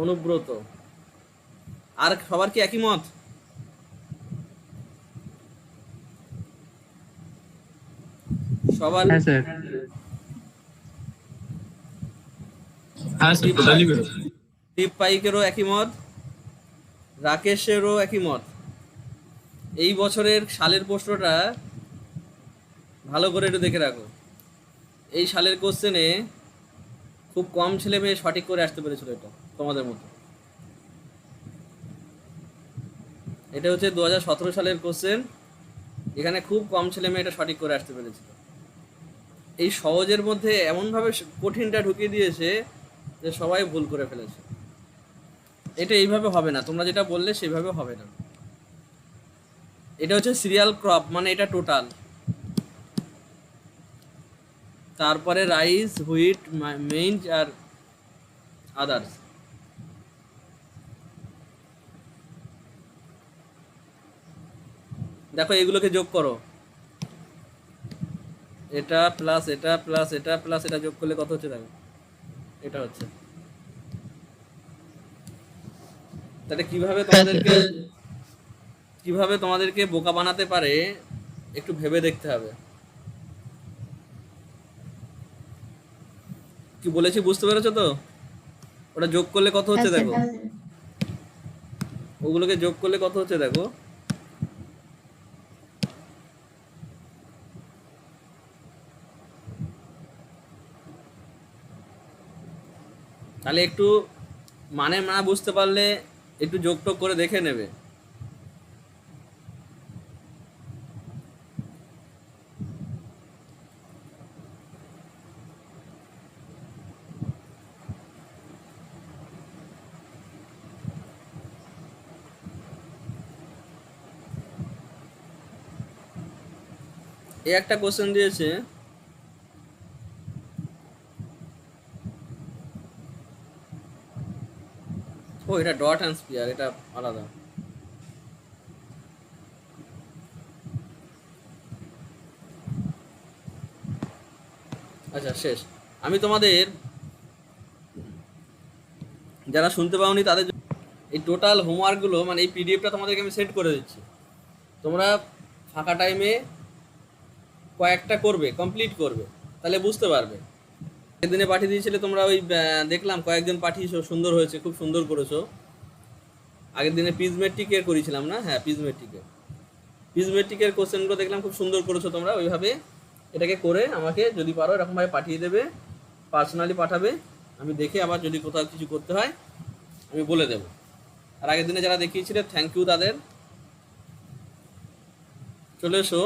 অনুব্রত। আর সবার কি একই মত? সবার? হ্যাঁ স্যার। হ্যাঁ স্যার টোটালি বেরোবে। দীপ পাইকেরও একই মত, রাকেশেরও একই মত। এই বছরের সালের প্রশ্নটা ভালো করে একটু দেখে রাখো। এই সালের কোশ্চেনে খুব কম ছেলে মেয়ে সঠিক করে আসতে পেরেছিল, এটা তোমাদের মতো। এটা হচ্ছে 2017 সালের কোশ্চেন, এখানে খুব কম ছেলে মেয়ে এটা সঠিক করে আসতে পেরেছিল। এই সহজের মধ্যে এমনভাবে কঠিনটা ঢুকিয়ে দিয়েছে যে সবাই ভুল করে ফেলেছে। এটা এইভাবে হবে না, তোমরা যেটা বললে সেইভাবে হবে না। এটা হচ্ছে সিরিয়াল ক্রপ, মানে এটা টোটাল, তারপরে রাইস, হুইট, মেইজ আর আদার্স। দেখো এগুলোকে যোগ করো, এটা প্লাস এটা প্লাস এটা প্লাস এটা যোগ করলে কত হচ্ছে দেখো, এটা হচ্ছে। তাহলে কিভাবে তোমাদেরকে বোকা বানাতে পারে একটু ভেবে দেখতে হবে। কি বলেছি বুঝতে পেরেছো তো? ওটা যোগ করলে কত হচ্ছে দেখো, ওগুলোকে যোগ করলে কত হচ্ছে দেখো। তাহলে একটু মানে না বুঝতে পারলে একটু যোগ টোগ করে দেখে নেবে। এই একটা কোশ্চেন দিয়েছে, ও এটা ডট অ্যান্ড স্পিয়ার, এটা আলাদা। আচ্ছা শেষ। আমি তোমাদের যারা শুনতে পাওনি তাদের এই টোটাল হোমওয়ার্কগুলো, মানে এই পিডিএফটা তোমাদেরকে আমি সেন্ড করে দিচ্ছি। তোমরা ফাঁকা টাইমে কয়েকটা করবে, কমপ্লিট করবে, তাহলে বুঝতে পারবে। একদিনে পাঠিয়ে দিয়েছিলে তোমরা, ওই দেখলাম কয়েকজন পাঠিয়েছো, সুন্দর হয়েছে, খুব সুন্দর করেছো। আগের দিনে পিজ মেট্রিকের করেছিলাম না? হ্যাঁ পিজ মেট্রিকের কোশ্চেনগুলো দেখলাম খুব সুন্দর করেছো তোমরা। ওইভাবে এটাকে করে আমাকে যদি পারো এরকমভাবে পাঠিয়ে দেবে, পার্সোনালি পাঠাবে, আমি দেখে আবার যদি কোথাও কিছু করতে হয় আমি বলে দেবো। আর আগের দিনে যারা দেখিয়েছিলে থ্যাংক ইউ তাদের। চলে এসো।